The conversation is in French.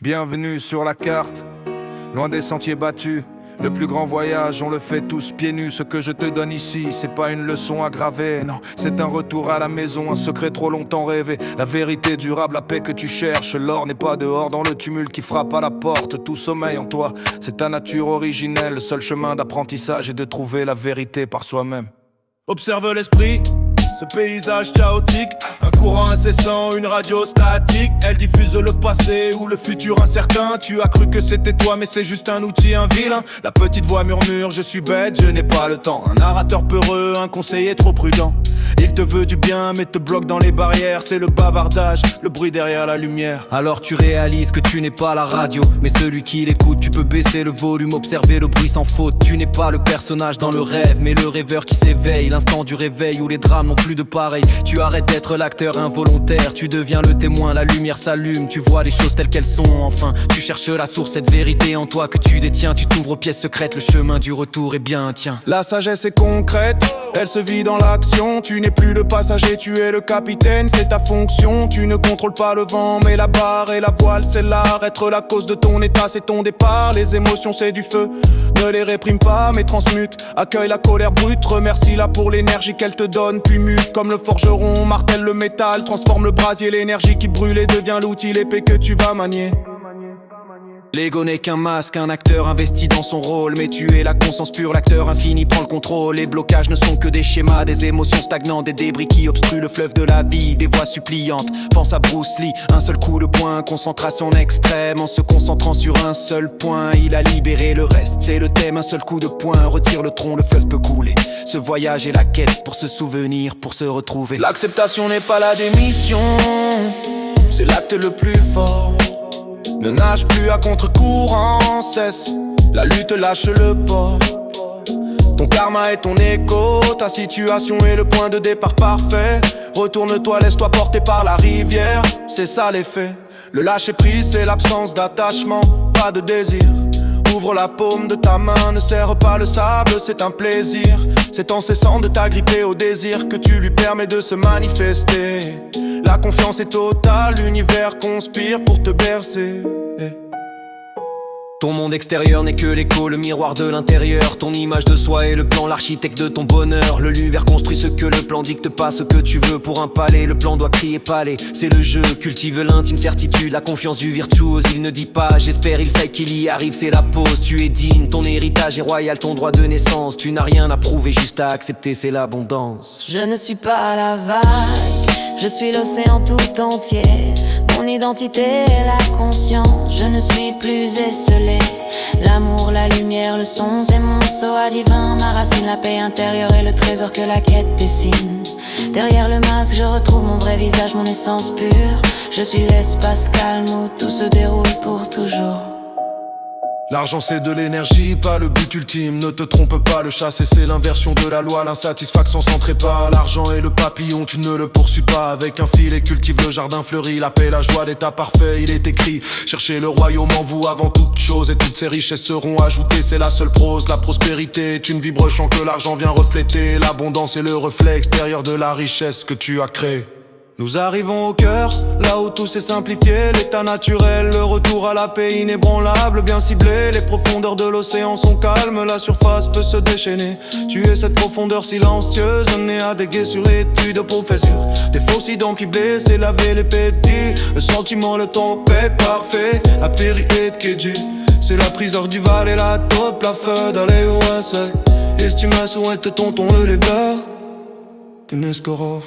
Bienvenue sur la carte, loin des sentiers battus. Le plus grand voyage, on le fait tous pieds nus. Ce que je te donne ici, c'est pas une leçon aggravée. Non, c'est un retour à la maison, un secret trop longtemps rêvé. La vérité durable, la paix que tu cherches. L'or n'est pas dehors dans le tumulte qui frappe à la porte. Tout sommeil en toi, c'est ta nature originelle. Le seul chemin d'apprentissage est de trouver la vérité par soi-même. Observe l'esprit, ce paysage chaotique. Un courant incessant, une radio statique. Elle diffuse le passé ou le futur incertain. Tu as cru que c'était toi mais c'est juste un outil, un vilain. La petite voix murmure, je suis bête, je n'ai pas le temps. Un narrateur peureux, un conseiller trop prudent. Il te veut du bien mais te bloque dans les barrières. C'est le bavardage, le bruit derrière la lumière. Alors tu réalises que tu n'es pas la radio, mais celui qui l'écoute. Tu peux baisser le volume, observer le bruit sans faute. Tu n'es pas le personnage dans le rêve, mais le rêveur qui s'éveille. L'instant du réveil où les drames n'ont plus de pareil. Tu arrêtes d'être l'acteur involontaire, tu deviens le témoin. La lumière s'allume, tu vois les choses telles qu'elles sont. Enfin, tu cherches la source, cette vérité en toi que tu détiens. Tu t'ouvres aux pièces secrètes, le chemin du retour est bien, tiens. La sagesse est concrète, elle se vit dans l'action. Tu n'es plus le passager, tu es le capitaine, c'est ta fonction. Tu ne contrôles pas le vent, mais la barre et la voile, c'est l'art. Être la cause de ton état, c'est ton départ. Les émotions, c'est du feu, ne les réprime pas, mais transmute. Accueille la colère brute, remercie-la pour l'énergie qu'elle te donne. Puis mute comme le forgeron, martèle le métal. Transforme le brasier, l'énergie qui brûle et devient l'outil, l'épée que tu vas manier. L'ego n'est qu'un masque, un acteur investi dans son rôle. Mais tu es la conscience pure, l'acteur infini prend le contrôle. Les blocages ne sont que des schémas, des émotions stagnantes, des débris qui obstruent le fleuve de la vie, des voix suppliantes. Pense à Bruce Lee, un seul coup de poing, concentration extrême. En se concentrant sur un seul point, il a libéré le reste. C'est le thème, un seul coup de poing, retire le tronc, le fleuve peut couler. Ce voyage est la quête pour se souvenir, pour se retrouver. L'acceptation n'est pas la démission, c'est l'acte le plus fort. Ne nage plus à contre-courant, cesse la lutte, lâche le port. Ton karma est ton écho, ta situation est le point de départ parfait. Retourne-toi, laisse-toi porter par la rivière, c'est ça l'effet. Le lâcher-prise, c'est l'absence d'attachement, pas de désir. Ouvre la paume de ta main, ne serre pas le sable, c'est un plaisir. C'est en cessant de t'agripper au désir que tu lui permets de se manifester. La confiance est totale, l'univers conspire pour te bercer. Ton monde extérieur n'est que l'écho, le miroir de l'intérieur. Ton image de soi est le plan, l'architecte de ton bonheur. Le l'univers construit ce que le plan dicte, pas ce que tu veux pour un palais. Le plan doit crier palais, c'est le jeu. Cultive l'intime certitude, la confiance du virtuose. Il ne dit pas j'espère, il sait qu'il y arrive, c'est la pause. Tu es digne, ton héritage est royal, ton droit de naissance. Tu n'as rien à prouver, juste à accepter, c'est l'abondance. Je ne suis pas la vague, je suis l'océan tout entier. Mon identité est la conscience, je ne suis plus esselé. L'amour, la lumière, le son, c'est mon soa divin. Ma racine, la paix intérieure et le trésor que la quête dessine. Derrière le masque, je retrouve mon vrai visage, mon essence pure. Je suis l'espace calme où tout se déroule pour toujours. L'argent c'est de l'énergie, pas le but ultime. Ne te trompe pas, le chasser c'est l'inversion de la loi. L'insatisfaction centrée par l'argent et le papillon. Tu ne le poursuis pas avec un fil et cultive le jardin fleuri. La paix, la joie, l'état parfait, il est écrit. Cherchez le royaume en vous avant toute chose. Et toutes ces richesses seront ajoutées, c'est la seule prose. La prospérité est une vibre-chant que l'argent vient refléter. L'abondance est le reflet extérieur de la richesse que tu as créée. Nous arrivons au cœur, là où tout s'est simplifié. L'état naturel, le retour à la paix inébranlable, bien ciblé. Les profondeurs de l'océan sont calmes, la surface peut se déchaîner. Tu es cette profondeur silencieuse, amenée à déguer sur étude professeur. Des fausses idées blessées, laver les pédis. Le sentiment, le temps paix parfait. La périté de Kedji, c'est la priseur du Val et la taupe, la feu d'aller au Estimation est tonton et les gars. T'es Neskorov.